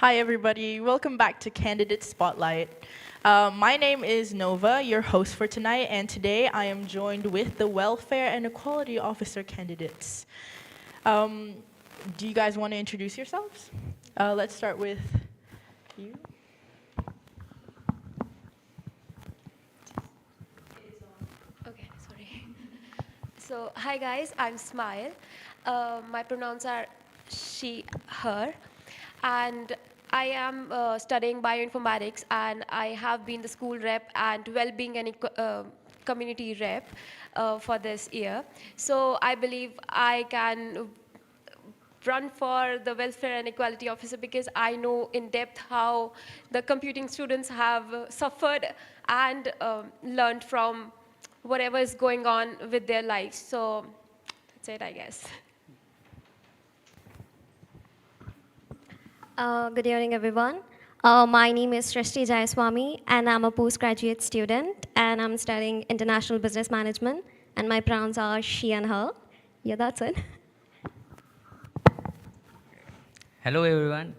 Hi, everybody. Welcome back to Candidate Spotlight. My name is Nova, your host for tonight, and today I am joined with the Welfare and Equality Officer candidates. Do you guys want to introduce yourselves? Let's start with you. Okay, sorry. So, hi guys, I'm Smile. My pronouns are she, her, and I am studying bioinformatics, and I have been the school rep and well-being and community rep for this year. So, I believe I can run for the welfare and equality officer because I know in depth how the computing students have suffered and learned from whatever is going on with their lives. So that's it, I guess. Good evening, everyone. My name is Srishti Jayaswamy, and I'm a postgraduate student, and I'm studying international business management, and my pronouns are she and her. Yeah, that's it. Hello everyone.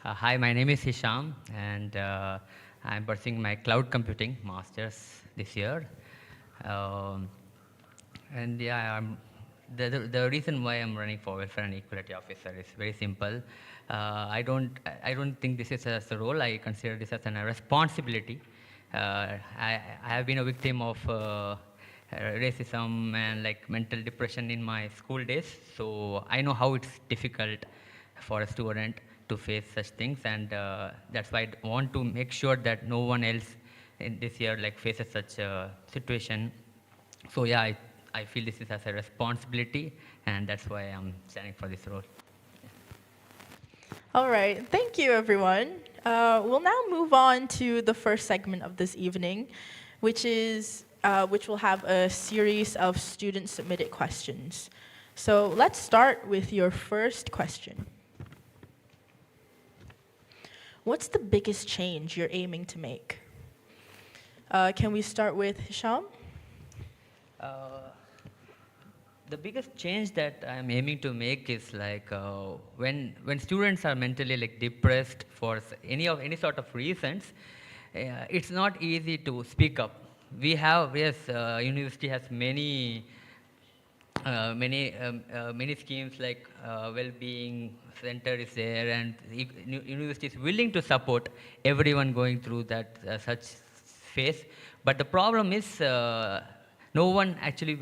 Hi, my name is Hisham and I'm pursuing my cloud computing masters this year. Um, and yeah, the reason why I'm running for welfare and equality officer is very simple. I don't think this is as a role. I consider this as a responsibility. I have been a victim of racism and like mental depression in my school days, so I know how it's difficult for a student to face such things, and that's why I want to make sure that no one else in this year like faces such a situation. So yeah, I feel this is as a responsibility, and that's why I'm standing for this role. All right, thank you, everyone. We'll now move on to the first segment of this evening, which will have a series of student-submitted questions. So let's start with your first question. What's the biggest change you're aiming to make? Can we start with Hisham? The biggest change that I'm aiming to make is like when students are mentally like depressed for any sort of reasons, it's not easy to speak up. University has many schemes like well-being center is there, and university is willing to support everyone going through that such phase. But the problem is no one actually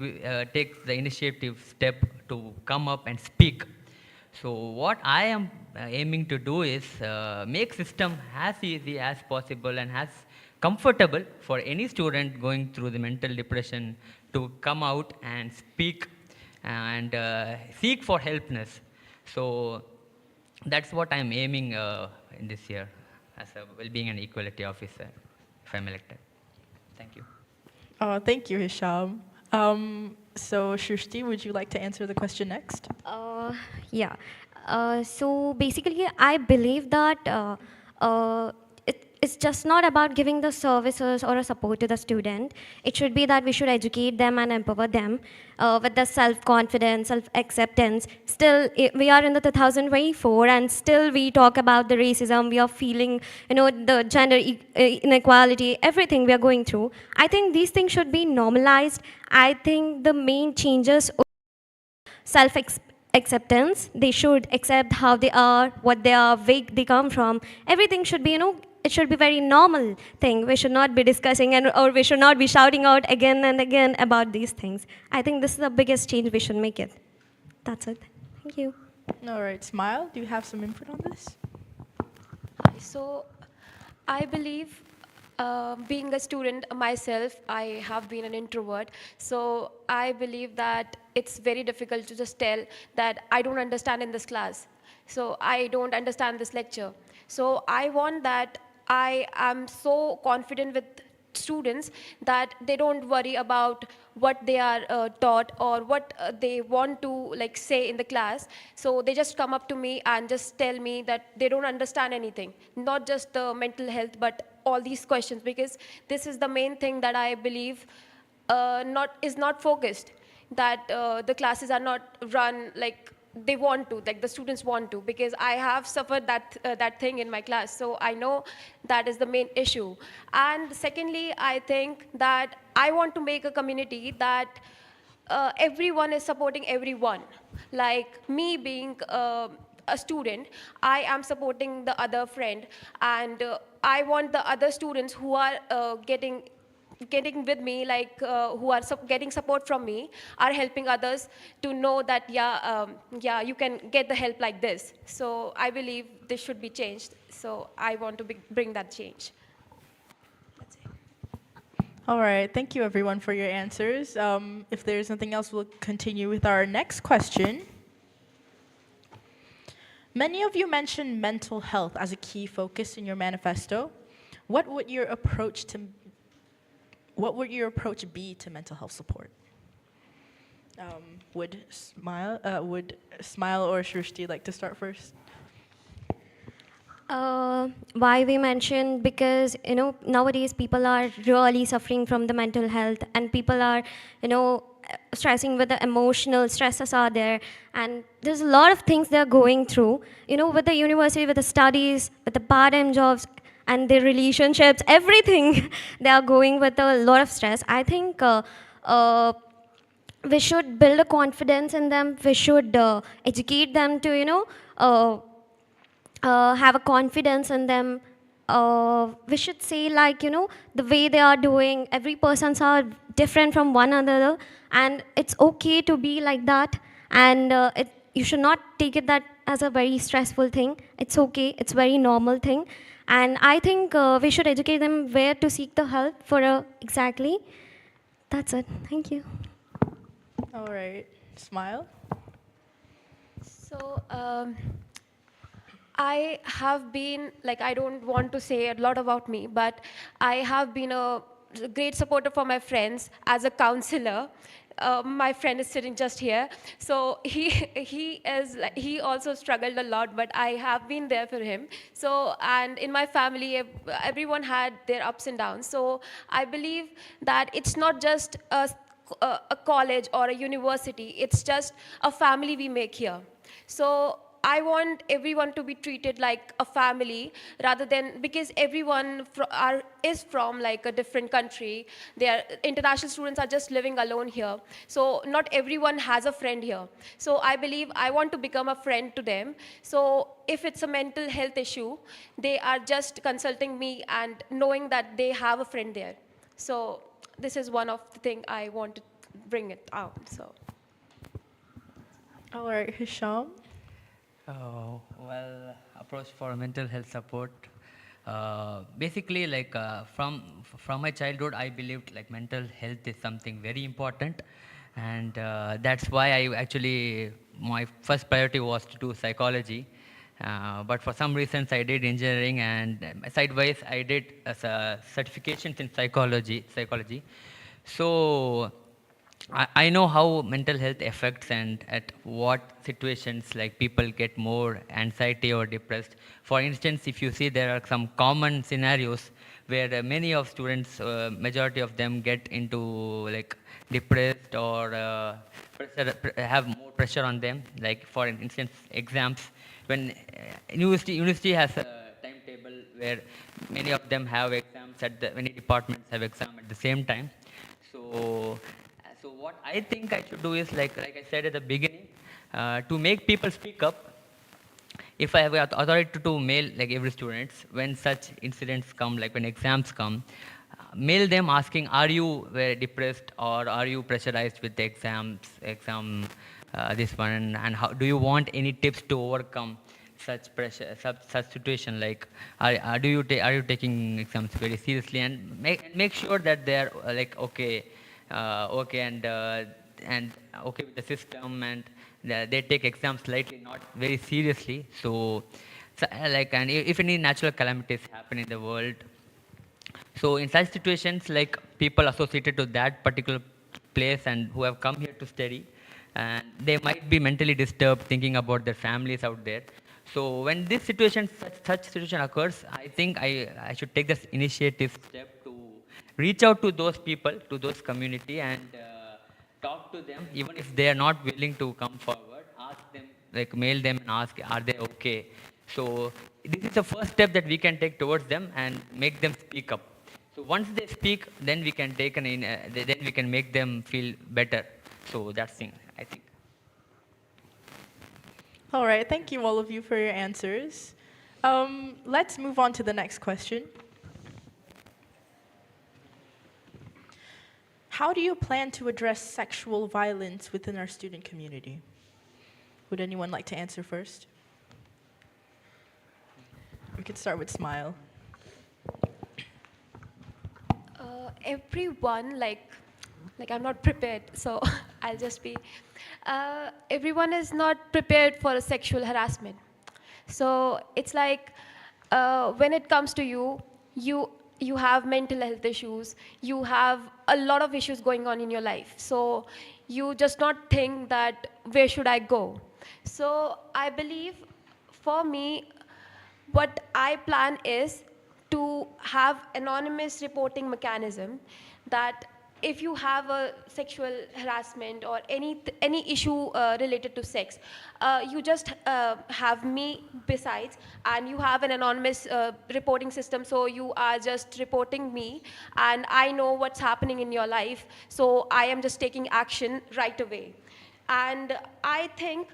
takes the initiative step to come up and speak. So what I am aiming to do is make system as easy as possible and as comfortable for any student going through the mental depression to come out and speak and seek for helpness. So that's what I'm aiming in this year as a well-being and equality officer if I'm elected. Thank you. Thank you, Hisham. So Shrishti, would you like to answer the question next? Yeah. So basically, I believe that it's just not about giving the services or a support to the student. It should be that we should educate them and empower them with the self-confidence, self-acceptance. Still, we are in the 2024, and still we talk about the racism. We are feeling, the gender inequality, everything we are going through. I think these things should be normalized. I think the main changes self-acceptance. They should accept how they are, what they are, where they come from. Everything should be, it should be very normal thing. We should not be discussing or we should not be shouting out again and again about these things. I think this is the biggest change we should make it. That's it. Thank you. All right, Smile, do you have some input on this? So I believe being a student myself, I have been an introvert. So I believe that it's very difficult to just tell that I don't understand in this class. So I don't understand this lecture. So I want that I am so confident with students that they don't worry about what they are taught or what they want to like say in the class. So they just come up to me and just tell me that they don't understand anything, not just the mental health but all these questions, because this is the main thing that I believe not focused, that the classes are not run like they want to, like the students want to, because I have suffered that thing in my class. So I know that is the main issue. And secondly, I think that I want to make a community that everyone is supporting everyone. Like me being a student, I am supporting the other friend, and I want the other students who are getting with me, like who are getting support from me, are helping others to know that yeah, you can get the help like this. So I believe this should be changed. So I want to bring that change. That's it. All right, thank you everyone for your answers. If there's nothing else, we'll continue with our next question. Many of you mentioned mental health as a key focus in your manifesto. What would your approach be to mental health support? Would Smile or Shrishti like to start first? Why we mentioned, because nowadays people are really suffering from the mental health, and people are stressing with the emotional stresses are there, and there's a lot of things they're going through, with the university, with the studies, with the part-time jobs, and their relationships, everything. They are going with a lot of stress. I think we should build a confidence in them. We should educate them to have a confidence in them. We should say, like, the way they are doing, every person's are different from one another, and it's okay to be like that. And you should not take it that as a very stressful thing. It's okay, it's very normal thing. And I think we should educate them where to seek the help for exactly. That's it. Thank you. All right, Smile. So I have been, like, I don't want to say a lot about me, but I have been a great supporter for my friends as a counselor. My friend is sitting just here. So he also struggled a lot, but I have been there for him. So, and in my family, everyone had their ups and downs. So I believe that it's not just a college or a university, it's just a family we make here. So I want everyone to be treated like a family, rather than, because everyone is from like a different country. International students are just living alone here. So not everyone has a friend here. So I believe I want to become a friend to them. So if it's a mental health issue, they are just consulting me and knowing that they have a friend there. So this is one of the thing I want to bring it out. So. All right, Hisham. Well, approach for mental health support. Basically, like from my childhood, I believed like mental health is something very important, and that's why I actually my first priority was to do psychology. But for some reasons, I did engineering, and sidewise I did certifications in psychology. So I know how mental health affects and at what situations like people get more anxiety or depressed. For instance, if you see, there are some common scenarios where many of students, majority of them get into like depressed or have more pressure on them. Like for instance, exams. When university has a timetable where many of them have exams many departments have exam at the same time. So what I think I should do is like I said at the beginning, to make people speak up. If I have authority to mail like every students when such incidents come, like when exams come, mail them asking, are you very depressed or are you pressurized with the exam this one, and how do you want any tips to overcome such pressure, such situation, like are you taking exams very seriously, and make sure that they are like okay and okay with the system, and they take exams lightly, not very seriously. Like, and if any natural calamities happen in the world, so in such situations, like people associated to that particular place and who have come here to study, and they might be mentally disturbed, thinking about their families out there. So when this situation, such situation occurs, I think I should take this initiative step to reach out to those people, to those community, and talk to them, even if they are not willing to come forward. Ask them like mail them and ask, are they okay? So this is the first step that we can take towards them and make them speak up. So once they speak, then we can take then we can make them feel better. So that's thing, I think. All right, thank you all of you for your answers. Let's move on to the next question. How do you plan to address sexual violence within our student community? Would anyone like to answer first? We could start with Smile. Everyone, I'm not prepared, so I'll just be. Everyone is not prepared for a sexual harassment. So it's like when it comes to you have mental health issues, you have a lot of issues going on in your life. So you just not think that where should I go? So I believe for me, what I plan is to have anonymous reporting mechanism that if you have a sexual harassment or any issue related to sex, you just have me besides, and you have an anonymous reporting system. So you are just reporting me, and I know what's happening in your life. So I am just taking action right away, and I think.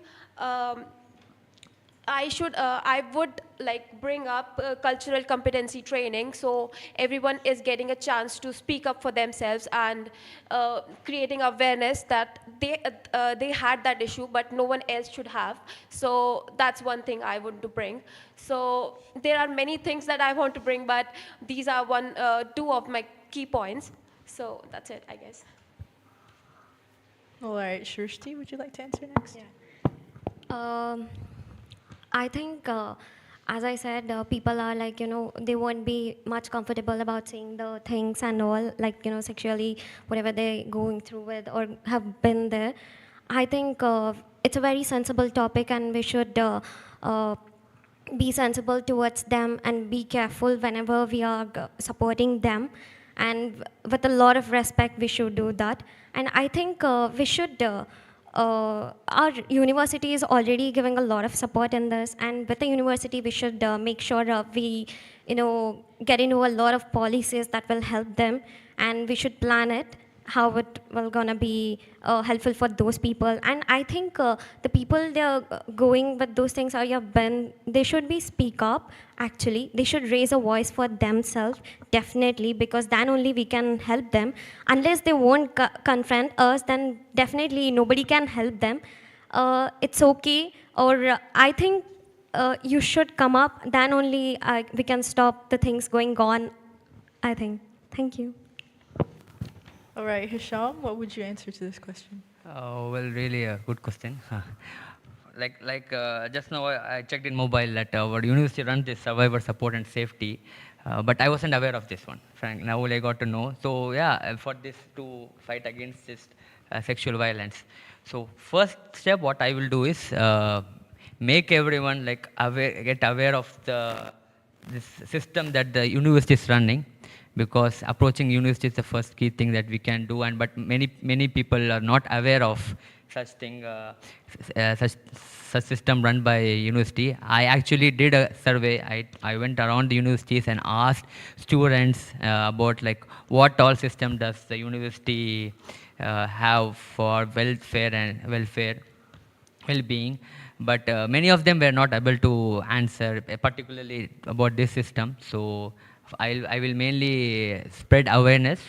I would like bring up cultural competency training, so everyone is getting a chance to speak up for themselves and creating awareness that they had that issue, but no one else should have. So that's one thing I want to bring. So there are many things that I want to bring, but these are two of my key points. So that's it, I guess. All right, Shrishti, would you like to answer next? Um, I think, as I said, people are like, they won't be much comfortable about saying the things and all, like, sexually, whatever they're going through with or have been there. I think it's a very sensible topic, and we should be sensible towards them and be careful whenever we are supporting them. And with a lot of respect, we should do that. And I think we should. Our university is already giving a lot of support in this, and with the university, we should make sure we, get into a lot of policies that will help them, and we should plan it how it will gonna be helpful for those people. And I think the people they're going with those things are they should be speak up. Actually, they should raise a voice for themselves, definitely, because then only we can help them. Unless they won't confront us, then definitely nobody can help them. It's okay, or I think you should come up, then only we can stop the things going on, I think. Thank you. All right, Hisham, what would you answer to this question? Well, really a good question. Just now I checked in mobile that our university runs this survivor support and safety, but I wasn't aware of this one. Frank, now I got to know. So yeah, for this to fight against this sexual violence. So first step, what I will do is make everyone get aware of this system that the university is running, because approaching university is the first key thing that we can do. And but many people are not aware of such thing, such system run by university. I actually did a survey. I went around the universities and asked students about what all system does the university have for well-being. But many of them were not able to answer, particularly about this system. So I will mainly spread awareness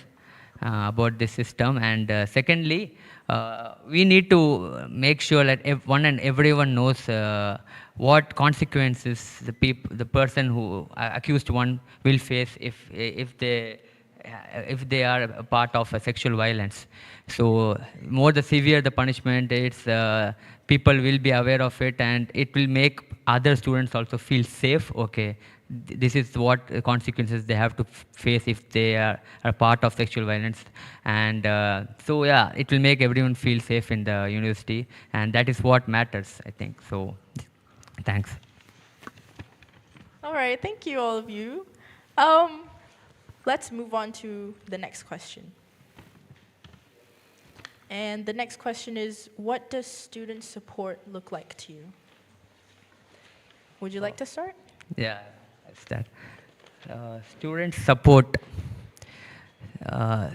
about this system. And secondly, we need to make sure that one and everyone knows what consequences the person who accused one will face if they are a part of a sexual violence. So more the severe the punishment, it's people will be aware of it, and it will make other students also feel safe. Okay, this is what consequences they have to face if they are part of sexual violence. And so yeah, it will make everyone feel safe in the university, and that is what matters, I think. So thanks. All right, thank you, all of you. Let's move on to the next question. And the next question is, what does student support look like to you? Would you like to start? Yeah, that's that. Student support. Uh,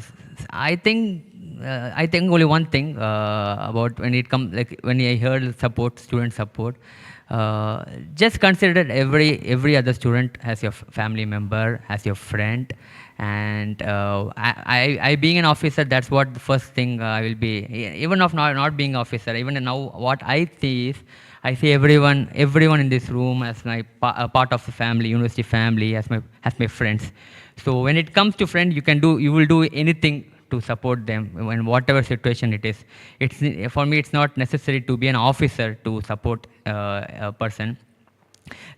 I think only one thing about when it comes, like when I heard support, student support. Uh, just consider that every other student as your family member, as your friend, and I being an officer, that's what the first thing I will be. Even of not being officer, even now what I see is I see everyone in this room as my a part of the family, university family, as my friends. So when it comes to friend, you will do anything to support them in whatever situation it is. It's for me, it's not necessary to be an officer to support a person.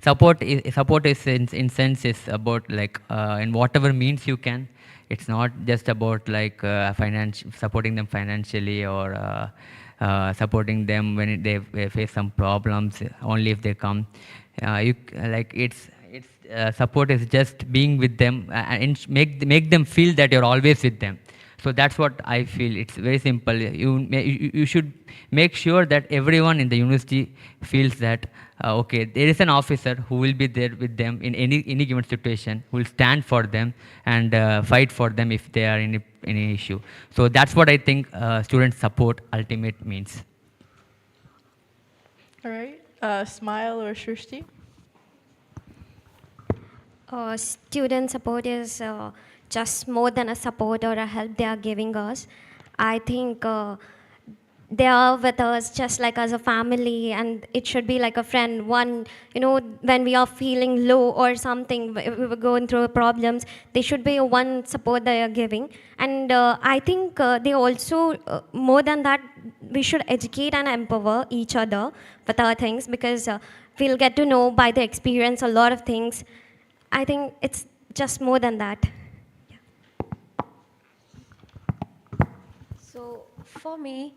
Support is in sense is about like in whatever means you can. It's not just about like supporting them financially or supporting them when they face some problems only if they come. You like it's support is just being with them and make them feel that you're always with them. So that's what I feel. It's very simple. You should make sure that everyone in the university feels that okay, there is an officer who will be there with them in any given situation, who will stand for them and fight for them if they are in any issue. So that's what I think student support ultimate means. All right. Smile or Shrishti? Student support is just more than a support or a help they are giving us. I think they are with us just like as a family, and it should be like a friend. One, when we are feeling low or something, we were going through problems, they should be a one support they are giving. And I think they also, more than that, we should educate and empower each other with our things, because we'll get to know by the experience a lot of things. I think it's just more than that. So for me,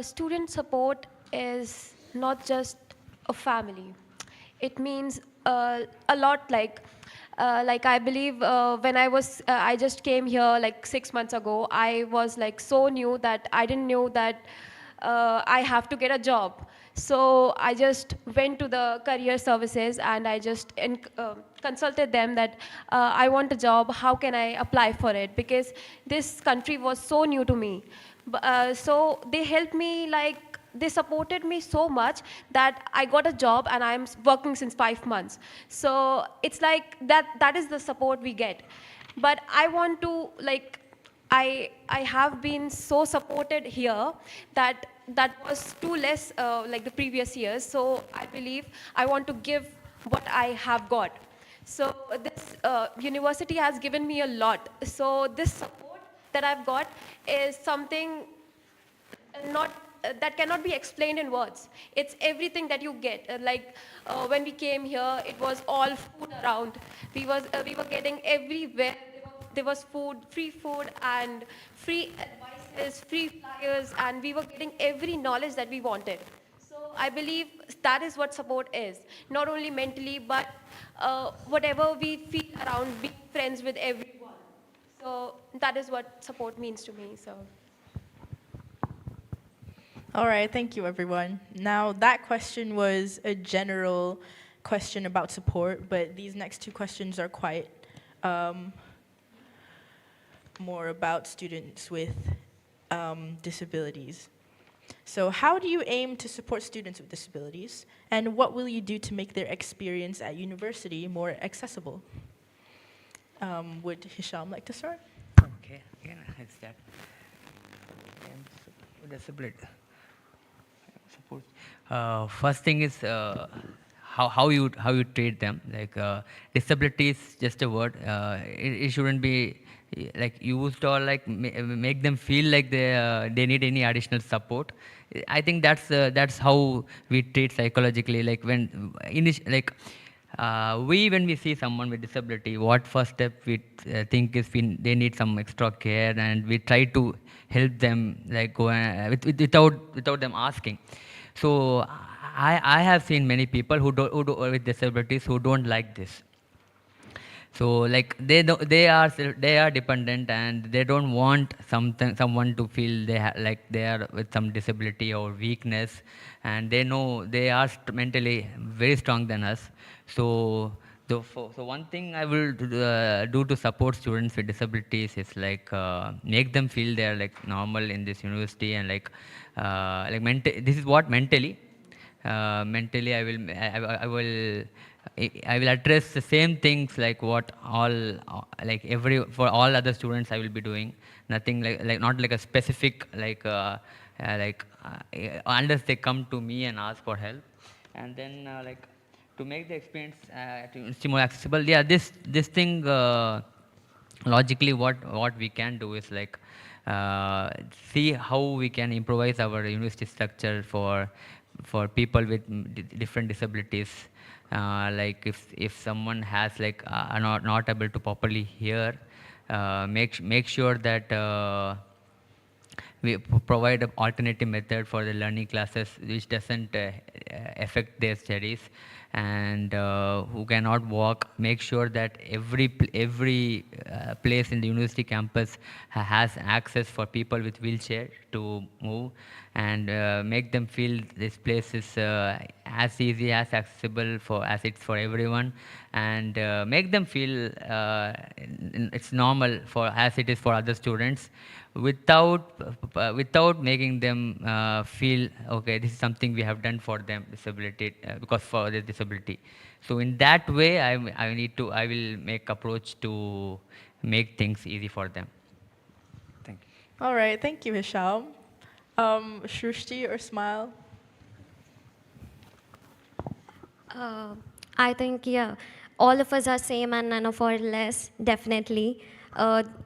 student support is not just a family. It means a lot. Like I believe when I just came here like 6 months ago. I was like so new that I didn't know that I have to get a job. So I just went to the career services and I just consulted them that I want a job, how can I apply for it? Because this country was so new to me. So they helped me, like they supported me so much that I got a job and I'm working since 5 months. So it's like that is the support we get. But I want to like I have been so supported here that was too less like the previous years. So I believe I want to give what I have got. So this university has given me a lot. So this support that I've got is something not that cannot be explained in words. It's everything that you get. When we came here, it was all food around. We were getting everywhere. There was food, free food, and free advices, free flyers, and we were getting every knowledge that we wanted. So I believe that is what support is. Not only mentally, but whatever we feel around, being friends with everyone. So that is what support means to me. So. All right, thank you, everyone. Now, that question was a general question about support, but these next two questions are quite more about students with disabilities. So how do you aim to support students with disabilities, and what will you do to make their experience at university more accessible? Would Hisham like to start? Okay, yeah, it's that. Disability. Support. First thing is how you treat them. Like disability is just a word. It shouldn't be like used or like make them feel like they need any additional support. I think that's how we treat psychologically. Like when we see someone with disability, what first step we think is they need some extra care, and we try to help them like go without them asking. So I have seen many people who do with disabilities who don't like this. So like they are dependent, and they don't want someone to feel like they are with some disability or weakness, and they know they are mentally very strong than us. So so one thing I will do to support students with disabilities is like make them feel they are like normal in this university, and this is what mentally I will address the same things like what all like every for all other students I will be doing. Nothing like not like a specific unless they come to me and ask for help. And then to make the experience to more accessible, yeah, this thing logically what we can do is like see how we can improvise our university structure for people with different disabilities. Like if someone has like are not able to properly hear, make sure that we provide an alternative method for the learning classes which doesn't affect their studies. And who cannot walk, make sure that every place in the university campus has access for people with wheelchair to move, and make them feel this place is as easy as accessible for as it's for everyone. And make them feel it's normal for as it is for other students, without making them feel okay, this is something we have done for them disability because for their disability. So in that way I will make approach to make things easy for them. Thank you. All right, thank you, Hisham. Shrishti or Smile? Uh, I think, yeah, all of us are same and none of us are less, definitely.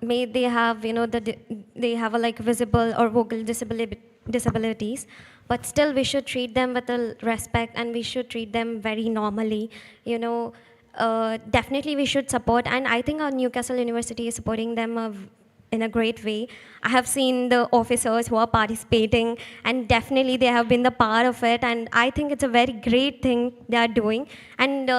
May they have, they have a like visible or vocal disabilities, but still we should treat them with a respect and we should treat them very normally. Definitely we should support, and I think our Newcastle University is supporting them in a great way. I have seen the officers who are participating, and definitely they have been the part of it. And I think it's a very great thing they are doing, and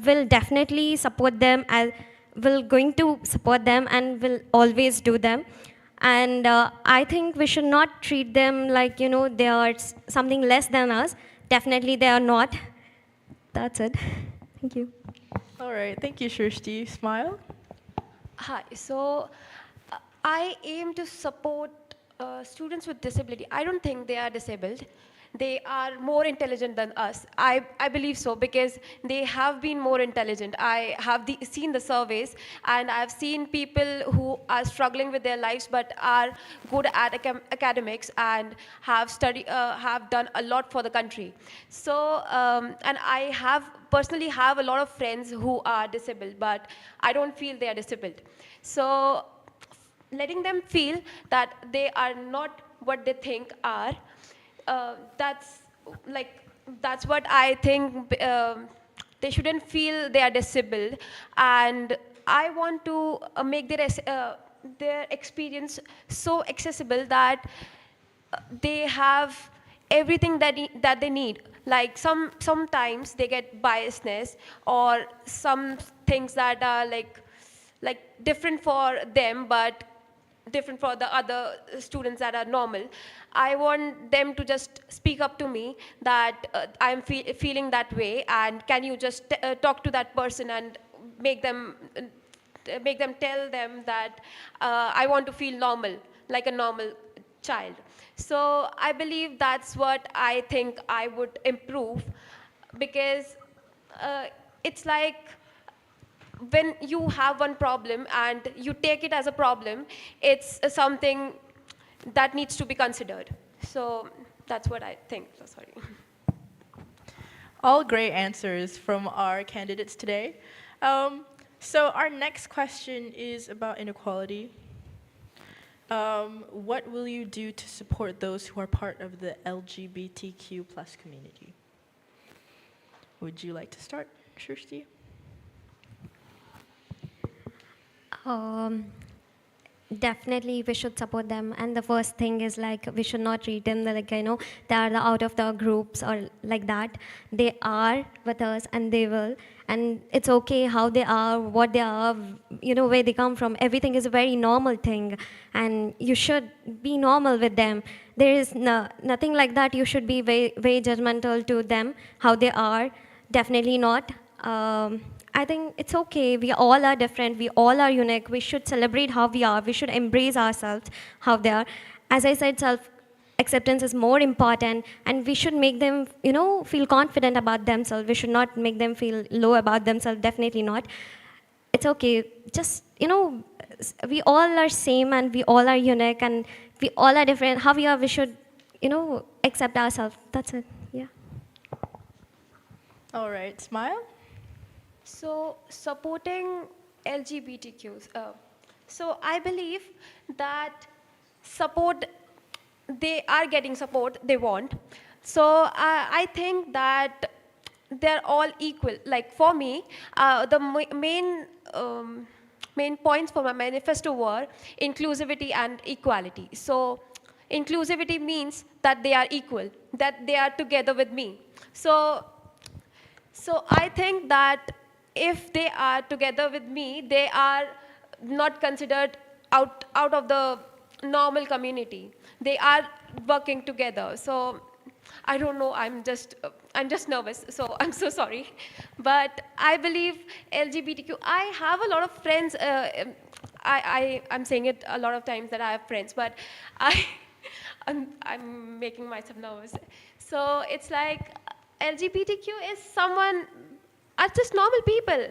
will definitely support them. As will going to support them, and will always do them. And I think we should not treat them like they are something less than us. Definitely they are not. That's it. Thank you. All right, thank you, Shrishti. Smile? Hi. So I aim to support students with disability. I don't think they are disabled. They are more intelligent than us. I believe so because they have been more intelligent. I have seen the surveys, and I've seen people who are struggling with their lives but are good at academics and have done a lot for the country. So and I have personally have a lot of friends who are disabled, but I don't feel they are disabled. So letting them feel that they are not what they think are, that's like that's what I think. They shouldn't feel they are disabled, and I want to make their experience so accessible that they have everything that they need. Like sometimes they get biasness or some things that are like different for them but different for the other students that are normal. I want them to just speak up to me that I'm feeling that way, and can you just talk to that person and make them tell them that I want to feel normal, like a normal child. So I believe that's what I think I would improve, because it's like when you have one problem and you take it as a problem, it's something that needs to be considered. So that's what I think. So sorry. All great answers from our candidates today. So our next question is about inequality. What will you do to support those who are part of the LGBTQ plus community? Would you like to start, Shrishti? Um, Definitely, we should support them. And the first thing is like we should not treat them like they are the out of the groups or like that. They are with us, and they will. And it's okay how they are, what they are, where they come from. Everything is a very normal thing, and you should be normal with them. There is nothing like that. You should be very, very judgmental to them, how they are. Definitely not. I think it's okay. We all are different. We all are unique. We should celebrate how we are. We should embrace ourselves, how they are. As I said, self acceptance is more important, and we should make them, feel confident about themselves. We should not make them feel low about themselves. Definitely not. It's okay. Just, we all are same, and we all are unique, and we all are different. How we are, we should, accept ourselves. That's it. Yeah. All right, Smile. So supporting LGBTQs. So I believe that support, they are getting support they want. So I think that they're all equal. Like for me, the main points for my manifesto were inclusivity and equality. So inclusivity means that they are equal, that they are together with me. So I think that if they are together with me, they are not considered out of the normal community. They are working together. So I don't know. I'm just nervous. So I'm so sorry, but I believe LGBTQ. I have a lot of friends. I'm saying it a lot of times that I have friends, but I I'm making myself nervous. So it's like LGBTQ is someone, are just normal people.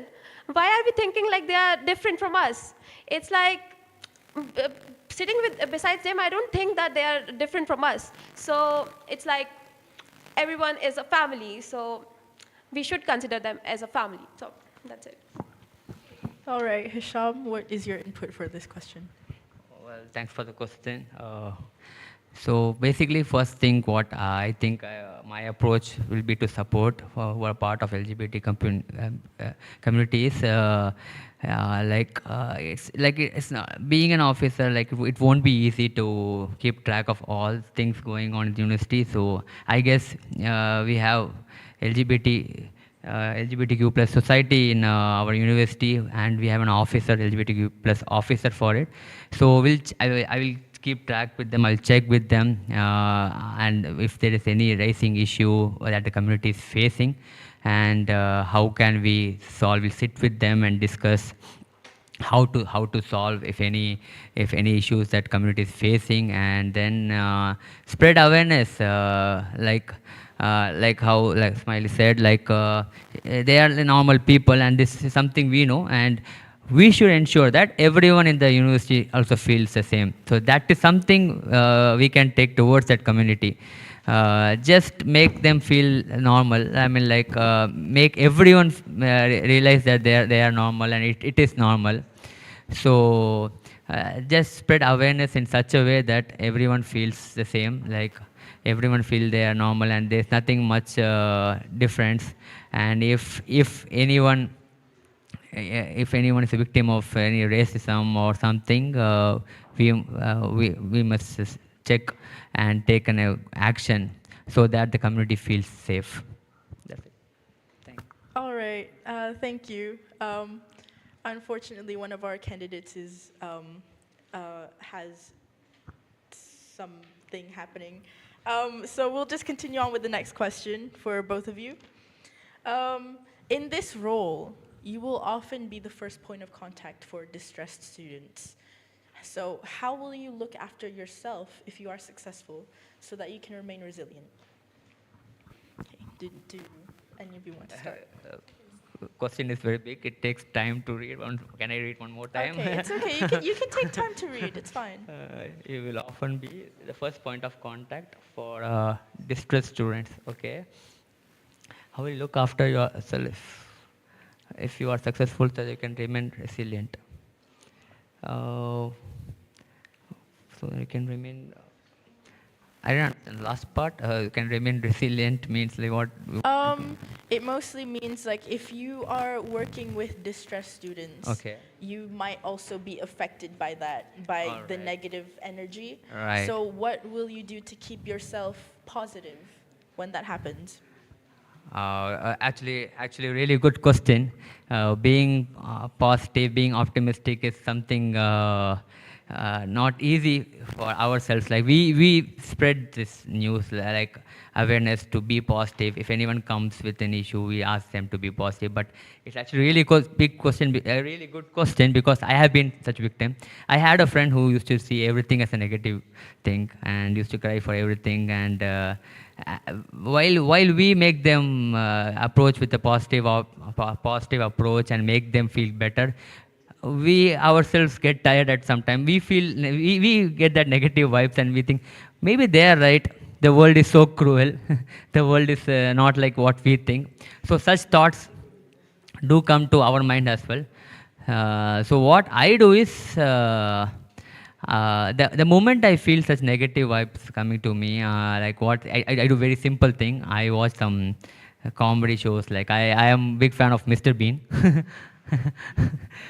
Why are we thinking like they are different from us? It's like uh, sitting with besides them, I don't think that they are different from us. So it's like everyone is a family. So we should consider them as a family. So that's it. All right, Hisham, what is your input for this question? Well, thanks for the question. So basically, first thing, what I think my approach will be to support who are part of LGBT communities. It's not, being an officer, like it won't be easy to keep track of all things going on in the university. So I guess we have LGBT. LGBTQ plus society in our university, and we have an officer, LGBTQ plus officer for it. So I will keep track with them. I'll check with them, and if there is any rising issue that the community is facing, and how can we solve. We'll sit with them and discuss how to solve if any issues that community is facing, and then spread awareness, like how like Smiley said, they are the normal people, and this is something we know, and we should ensure that everyone in the university also feels the same. So that is something we can take towards that community. Just make them feel normal. I mean, make everyone realize that they are normal, and it is normal. So just spread awareness in such a way that everyone feels the same. Like everyone feel they are normal, and there's nothing much difference. And if anyone is a victim of any racism or something, we must check and take an action so that the community feels safe. That's it. Thank you. All right, thank you. Unfortunately, one of our candidates has something happening. So we'll just continue on with the next question for both of you. In this role, you will often be the first point of contact for distressed students. So how will you look after yourself if you are successful so that you can remain resilient? Okay, do any of you want to start? Question is very big. It takes time to read. Can I read one more time? Okay, it's okay. You can take time to read. It's fine. You will often be the first point of contact for distressed students. Okay. How will you look after yourself if you are successful, so you can remain resilient? So you can remain. I don't understand the last part. You can remain resilient means like what? It mostly means like if you are working with distressed students, Okay. you might also be affected by that, by All the right. negative energy. Right. So what will you do to keep yourself positive when that happens? Actually, really good question. Being positive, being optimistic is something not easy for ourselves. Like we spread this news like awareness to be positive. If anyone comes with an issue, we ask them to be positive. But it's actually really big question, a really good question because I have been such victim. I had a friend who used to see everything as a negative thing and used to cry for everything and. Uh, while we make them approach with a positive approach and make them feel better, we ourselves get tired at some time. We get that negative vibes and we think maybe they are right. The world is so cruel. The world is not like what we think. So such thoughts do come to our mind as well. So what I do is the moment I feel such negative vibes coming to me, like what I do very simple thing. I watch some comedy shows. Like I am big fan of Mr. Bean.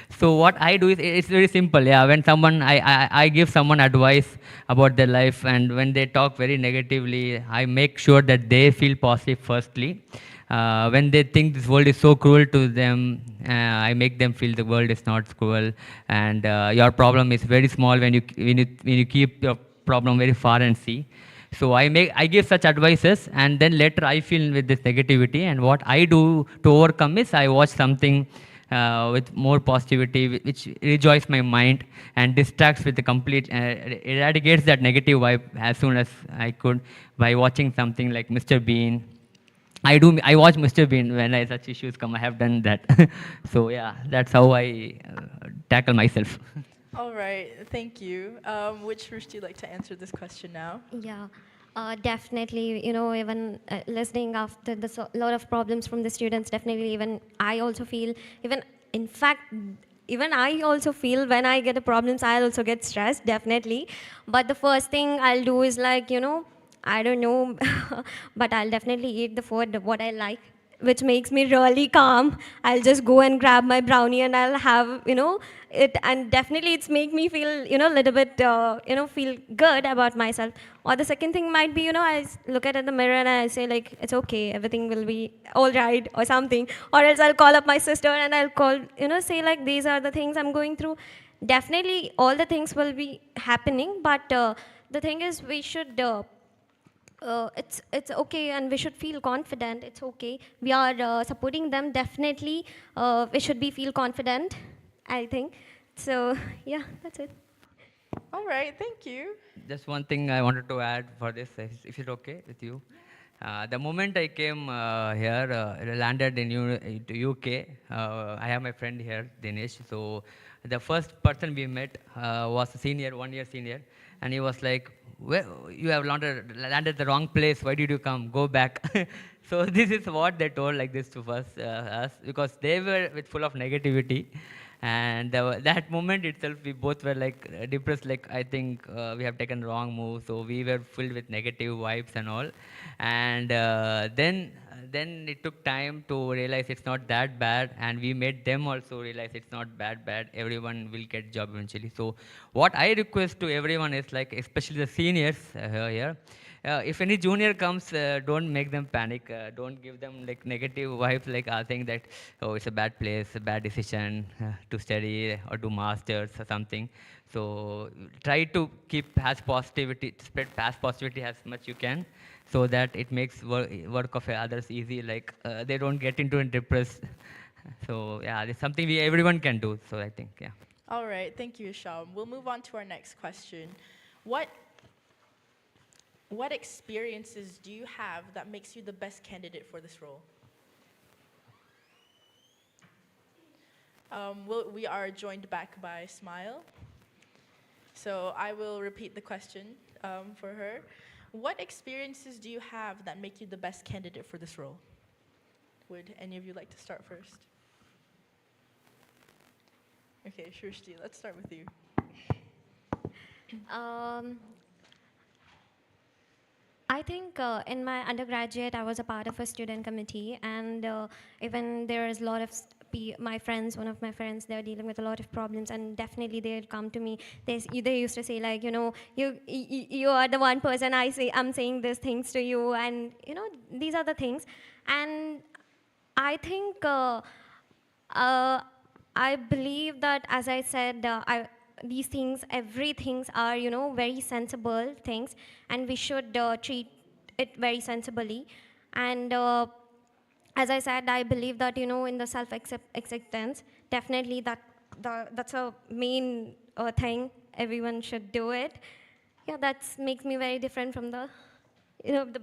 So what I do is it's very simple. Yeah, when someone I give someone advice about their life and when they talk very negatively, I make sure that they feel positive firstly. When they think this world is so cruel to them, I make them feel the world is not cruel, and your problem is very small when you keep your problem very far and see. So I give such advices, and then later I feel with this negativity, and what I do to overcome is I watch something. With more positivity, which rejoices my mind and distracts with the complete, eradicates that negative vibe as soon as I could by watching something like Mr. Bean. I watch Mr. Bean when such issues come. I have done that. So yeah, that's how I tackle myself. All right, thank you. Which Rush do you like to answer this question now? Yeah, definitely. Even listening after the lot of problems from the students, definitely. Even I also feel. In fact, even I also feel when I get the problems, I also get stressed. Definitely. But the first thing I'll do is like I don't know, but I'll definitely eat the food what I like, which makes me really calm. I'll just go and grab my brownie and I'll have, it, and definitely it's make me feel, a little bit, feel good about myself. Or the second thing might be, look at the mirror and I say like, it's okay, everything will be all right or something. Or else I'll call up my sister and I'll call, say like, these are the things I'm going through. Definitely all the things will be happening, but the thing is we should it's okay and we should feel confident. It's okay, we are supporting them. Definitely we should be feel confident, I think. So yeah, that's it. All right, thank you. Just one thing I wanted to add for this, if it's okay with you. The moment I came here, landed in to UK, I have my friend here, Dinesh. So the first person we met was a senior, 1 year senior, and he was like, well, you have landed the wrong place. Why did you come? Go back. So this is what they told like this to us because they were with full of negativity. And that moment itself, we both were like depressed. Like I think we have taken wrong move, so we were filled with negative vibes and all. And then it took time to realize it's not that bad, and we made them also realize it's not bad. Everyone will get job eventually. So what I request to everyone is like, especially the seniors here. If any junior comes, don't make them panic. Don't give them like negative vibes, like saying that, oh, it's a bad place, a bad decision to study or do masters or something. So try to keep as positivity, spread past positivity as much you can, so that it makes work of others easy. Like they don't get into and depressed. So yeah, it's something everyone can do. So I think yeah. All right, thank you, Sham. We'll move on to our next question. What what experiences do you have that makes you the best candidate for this role? We are joined back by Smile. So I will repeat the question for her. What experiences do you have that make you the best candidate for this role? Would any of you like to start first? Okay, Shrishti, let's start with you. um, I think in my undergraduate, I was a part of a student committee, and even there is a lot of my friends. One of my friends, they're dealing with a lot of problems, and definitely they'd come to me. They used to say like, you are the one person I'm saying these things to you, and these are the things, and I think. Uh, I believe that, as I said, these things, everything are, very sensible things, and we should treat it very sensibly. And as I said, I believe that, in the self-acceptance, definitely that's a main thing. Everyone should do it. Yeah, that makes me very different from the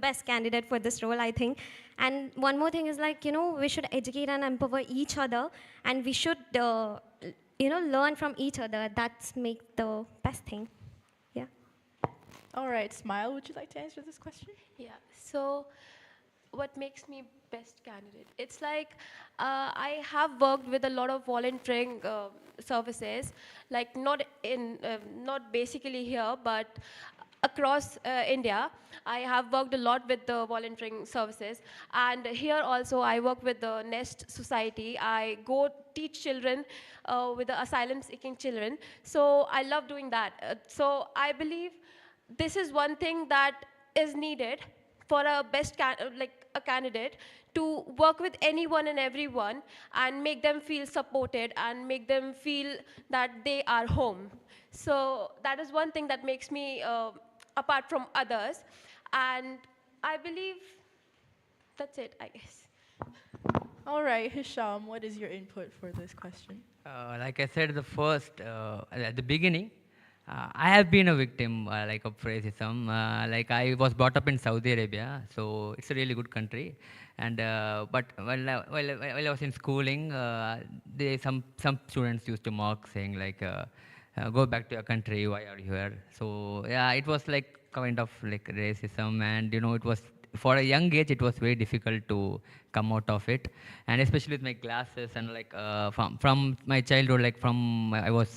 best candidate for this role, I think. And one more thing is like, we should educate and empower each other, and we should, learn from each other. That's make the best thing. Yeah. All right, Smile, would you like to answer this question? Yeah. So, what makes me best candidate? It's like I have worked with a lot of volunteering services, like not basically here, but across India. I have worked a lot with the volunteering services, and here also I work with the Nest Society. I go teach children with the asylum-seeking children. So I love doing that. So I believe this is one thing that is needed for a like a candidate to work with anyone and everyone and make them feel supported and make them feel that they are home. So that is one thing that makes me apart from others, and I believe that's it, I guess. All right, Hisham, what is your input for this question? Like I said, at the beginning, I have been a victim like of racism. Like I was brought up in Saudi Arabia, so it's a really good country. And but while I was in schooling, some students used to mock, saying like, "Go back to your country. Why are you here?" So yeah, it was like kind of like racism, and it was for a young age, it was very difficult to come out of it, and especially with my glasses and like from my childhood, like from I was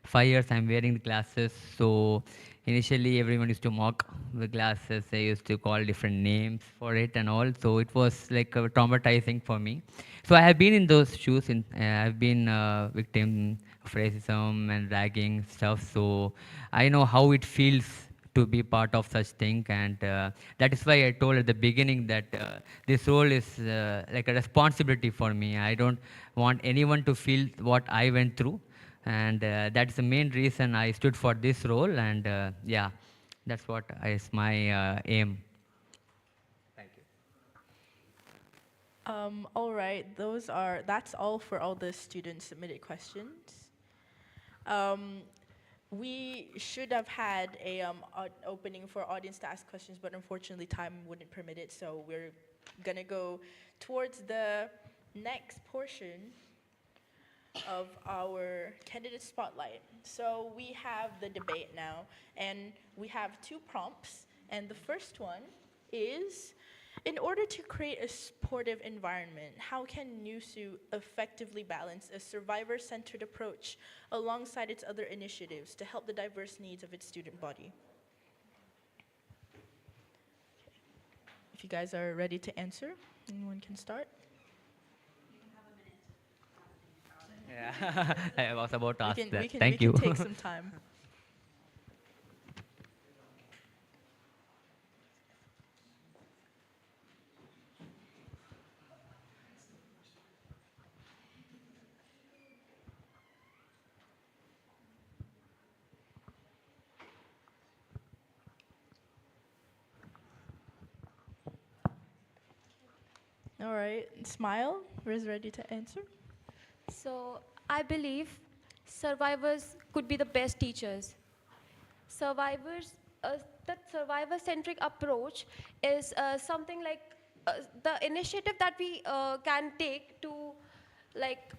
5 years, I'm wearing the glasses. So initially, everyone used to mock the glasses. They used to call different names for it and all. So it was like traumatizing for me. So I have been in those shoes. I've been victim of racism and ragging stuff. So I know how it feels to be part of such thing, and that is why I told at the beginning that this role is like a responsibility for me. I don't want anyone to feel what I went through, and that's the main reason I stood for this role, and yeah, that's what is my aim. Thank you. All right, that's all for all the student submitted questions. Um, we should have had an opening for audience to ask questions, but unfortunately time wouldn't permit it, so we're gonna go towards the next portion of our candidate spotlight. So we have the debate now, and we have two prompts, and the first one is, in order to create a supportive environment, how can NUSU effectively balance a survivor-centered approach alongside its other initiatives to help the diverse needs of its student body? If you guys are ready to answer, anyone can start. Yeah, I was about to We ask can, that. we can, we Thank can you. take some time. All right, Smile, who's ready to answer? So I believe survivors could be the best teachers. Survivors, that survivor-centric approach is something like the initiative that we can take to like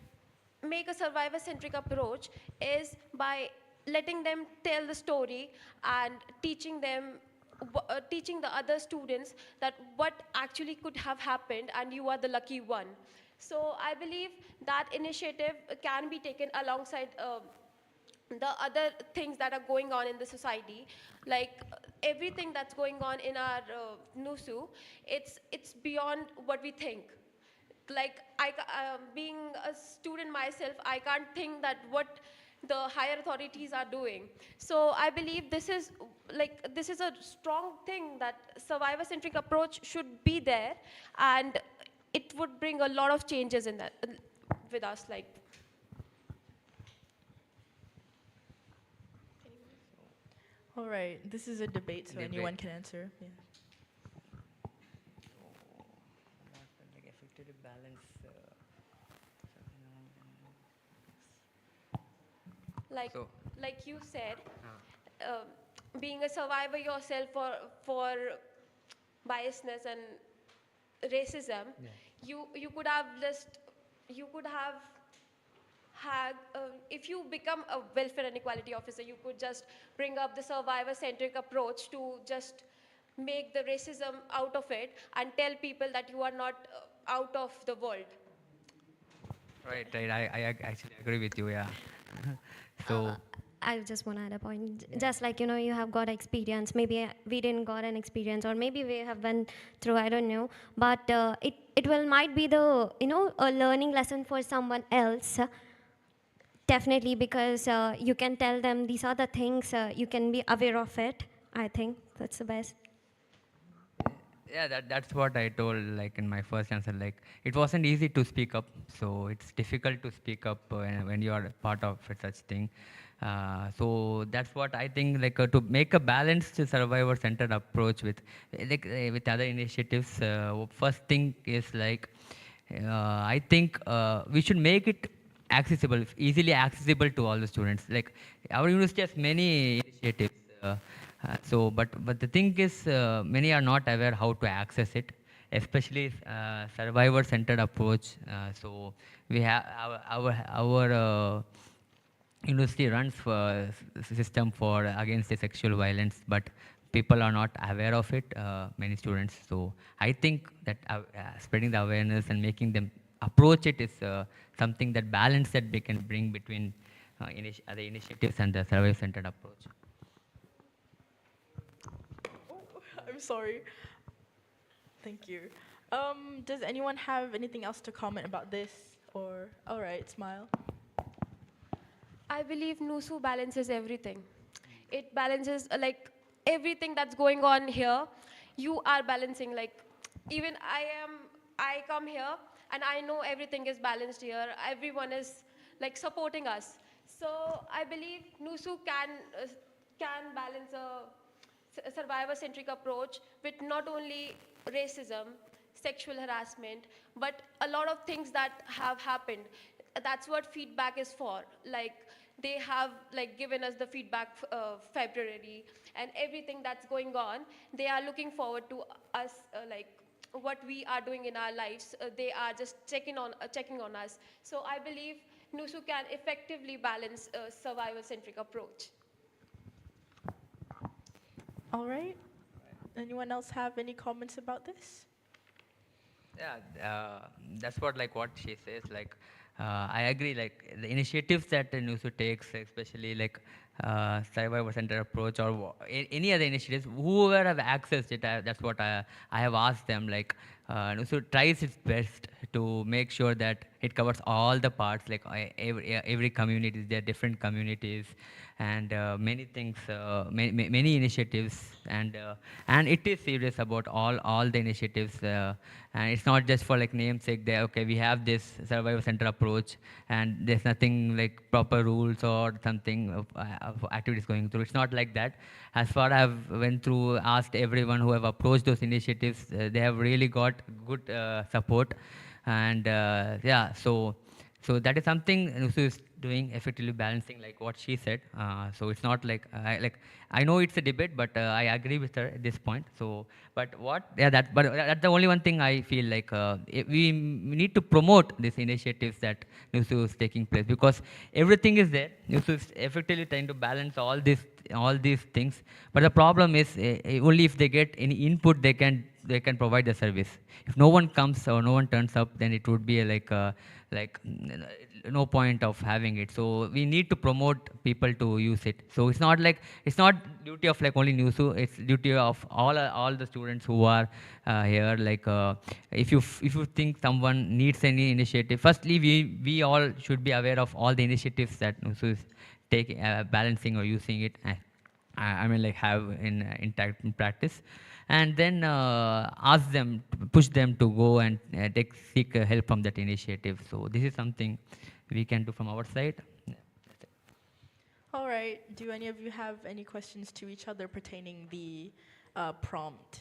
make a survivor-centric approach is by letting them tell the story and teaching the other students that what actually could have happened and you are the lucky one. So I believe that initiative can be taken alongside the other things that are going on in the society. Like everything that's going on in our NUSU, it's beyond what we think. Like being a student myself, I can't think that what the higher authorities are doing. So I believe this is a strong thing that survivor centric approach should be there, and it would bring a lot of changes in that with us. Like, All right, this is a debate, so Debate. anyone can answer. Yeah. Like effectively balance. like So- like you said, um, being a survivor yourself for biasness and racism, you could have had, if you become a welfare and equality officer, you could just bring up the survivor centric approach to just make the racism out of it and tell people that you are not out of the world. Right, right. Actually agree with you. Yeah. So. I just want to add a point. Just like, you have got experience. Maybe we didn't got an experience, or maybe we have went through, I don't know. But it will might be the, a learning lesson for someone else. Definitely, because you can tell them these are the things, you can be aware of it. I think that's the best. Yeah, that's what I told, like in my first answer. Like, it wasn't easy to speak up, so it's difficult to speak up when you are part of such thing. So that's what I think. Like, to make a balanced survivor-centered approach with other initiatives. First thing is like, I think we should make it accessible, easily accessible to all the students. Like, our university has many initiatives. But the thing is, many are not aware how to access it, especially survivor-centered approach. So we have our university runs for system for against the sexual violence, but people are not aware of it. Many students. So I think that spreading the awareness and making them approach it is something that balance that we can bring between other initiatives and the survivor-centered approach. I'm sorry. Thank you. Does anyone have anything else to comment about this? Or, all right, smile. I believe NUSU balances everything. It balances like everything that's going on here. You are balancing, like, even I come here and I know everything is balanced here. Everyone is like supporting us. So I believe NUSU can balance a survivor-centric approach with not only racism, sexual harassment, but a lot of things that have happened. That's what feedback is for. Like, they have like given us the feedback February, and everything that's going on, they are looking forward to us, like what we are doing in our lives. They are just checking on us. So I believe NUSU can effectively balance a survival-centric approach. All right. Anyone else have any comments about this? Yeah, that's what she says. Like, I agree. Like, the initiatives that the NUSU takes, especially like survivor center approach or any other initiatives, whoever have accessed it, that's what I have asked them. Like, NUSU tries its best to make sure that it covers all the parts. Like, every community, there are different communities, and many things, many initiatives, and it is serious about all the initiatives. And it's not just for like namesake. There, okay, we have this survivor center approach, and there's nothing like proper rules or something of activities going through. It's not like that. As far as I've went through, asked everyone who have approached those initiatives, they have really got good support, and yeah, so that is something NUSU is doing, effectively balancing, like what she said. So it's not like I know it's a debate, but I agree with her at this point. So, but that's the only one thing I feel like we need to promote these initiatives that NUSU is taking place, because everything is there. NUSU is effectively trying to balance all these things, but the problem is only if they get any input, they can they can provide the service. If no one comes or no one turns up, then it would be no point of having it. So we need to promote people to use it. So it's not duty of like only NUSU. It's duty of all the students who are here. If you think someone needs any initiative, firstly we all should be aware of all the initiatives that NUSU is taking, balancing or using it. Have in practice, and then ask them, push them to go and seek help from that initiative. So this is something we can do from our side. Yeah, that's it. All right. Do any of you have any questions to each other pertaining the prompt?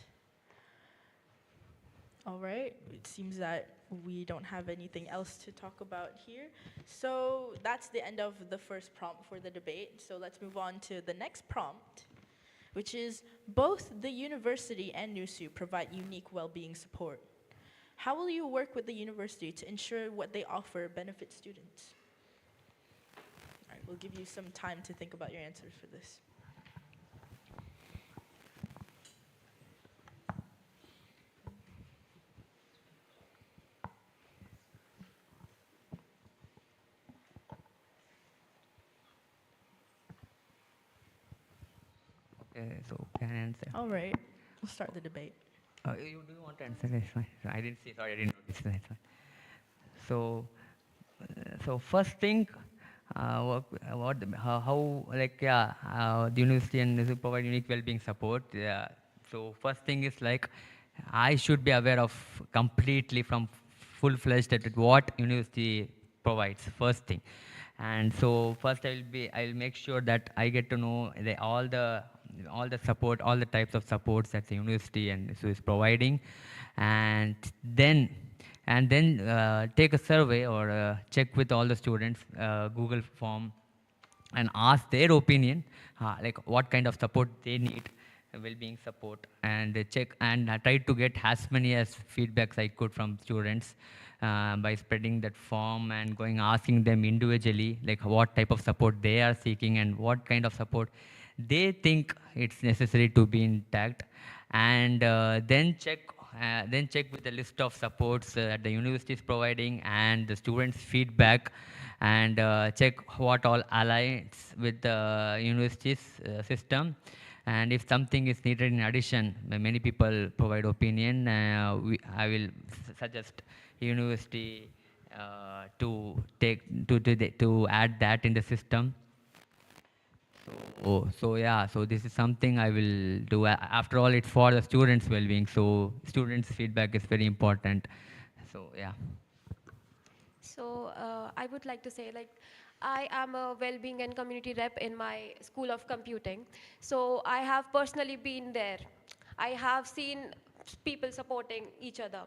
All right. It seems that we don't have anything else to talk about here. So that's the end of the first prompt for the debate. So let's move on to the next prompt, which is both the university and NUSU provide unique well-being support. How will you work with the university to ensure what they offer benefits students? All right, we'll give you some time to think about your answers for this. Okay, so can I answer? All right, we'll start the debate. You do you want to answer? That's fine. I didn't see. Sorry, I didn't notice. That's fine. So, first thing, the university and NUSU provide unique well-being support. Yeah. So first thing is like, I should be aware of completely from full-fledged at what university provides. First thing, and so first I'll make sure that I get to know all the support, all the types of supports that the university and NUSU is providing, and then take a survey or check with all the students, Google form, and ask their opinion, like what kind of support they need, well-being support, and check and try to get as many as feedbacks I could from students by spreading that form and going asking them individually like what type of support they are seeking and what kind of support they think it's necessary to be intact, and then check with the list of supports that the university is providing and the students' feedback, and check what all aligns with the university's system. And if something is needed in addition, many people provide opinion. I will suggest university to add that in the system. So this is something I will do. After all, it's for the students' well-being. So students' feedback is very important. So yeah. So I would like to say, like, I am a well-being and community rep in my school of computing. So I have personally been there. I have seen people supporting each other.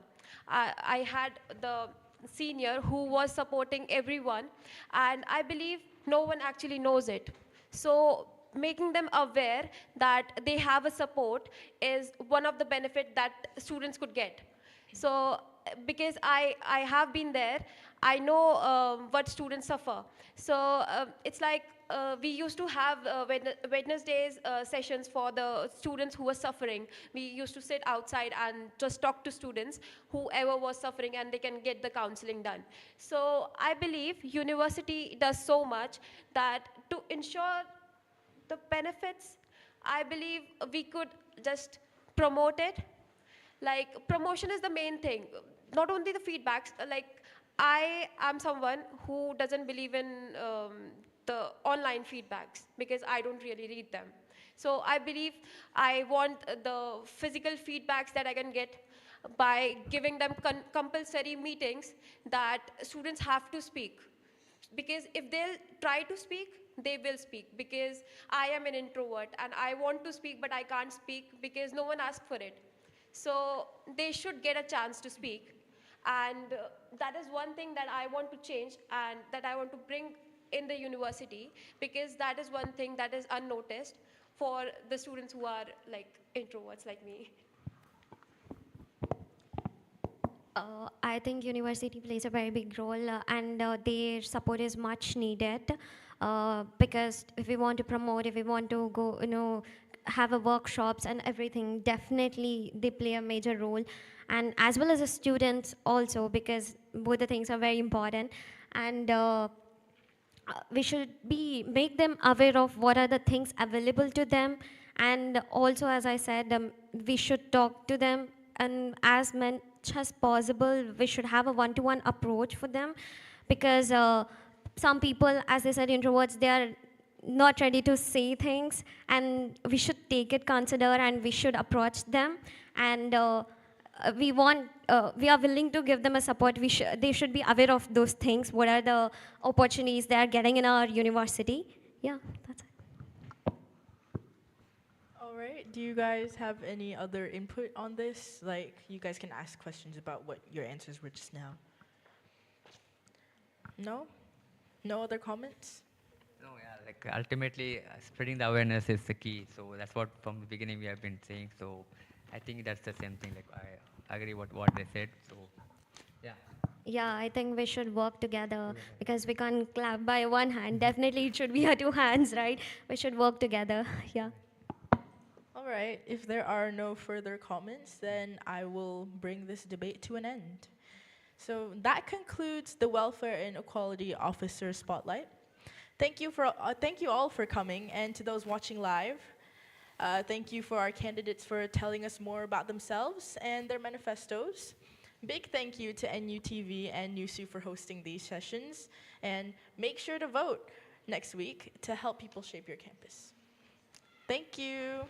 I had the senior who was supporting everyone, and I believe no one actually knows it. So making them aware that they have a support is one of the benefits that students could get. So because I have been there, I know what students suffer. So it's like we used to have Wednesdays sessions for the students who were suffering. We used to sit outside and just talk to students, whoever was suffering, and they can get the counseling done. So I believe university does so much that to ensure the benefits, I believe we could just promote it. Like, promotion is the main thing, not only the feedbacks. Like, I am someone who doesn't believe in the online feedbacks because I don't really read them. So I believe I want the physical feedbacks that I can get by giving them compulsory meetings that students have to speak. Because if they'll try to speak, they will speak. Because I am an introvert and I want to speak, but I can't speak because no one asked for it. So they should get a chance to speak. And that is one thing that I want to change and that I want to bring in the university, because that is one thing that is unnoticed for the students who are like introverts like me. I think university plays a very big role, and their support is much needed, because if we want to promote, if we want to go, have a workshops and everything. Definitely, they play a major role, and as well as the students also, because both the things are very important. And we should be make them aware of what are the things available to them, and also, as I said, we should talk to them, and as much as possible we should have a one-to-one approach for them, because some people, as they said, introverts, they are not ready to say things, and we should take it consider, and we should approach them, and we are willing to give them a support. They should be aware of those things, what are the opportunities they are getting in our university. Yeah, that's it. All right. Do you guys have any other input on this? Like, you guys can ask questions about what your answers were just now. No? No other comments? No, yeah, like ultimately spreading the awareness is the key. So that's what from the beginning we have been saying. So I think that's the same thing. Like I agree what they said. So yeah. Yeah, I think we should work together, because we can't clap by one hand. Definitely, it should be our two hands, right? We should work together. Yeah. All right. If there are no further comments, then I will bring this debate to an end. So that concludes the Welfare and Equality Officer Spotlight. Thank you all for coming, and to those watching live, thank you for our candidates for telling us more about themselves and their manifestos. Big thank you to NUTV and NUSU for hosting these sessions, and make sure to vote next week to help people shape your campus. Thank you.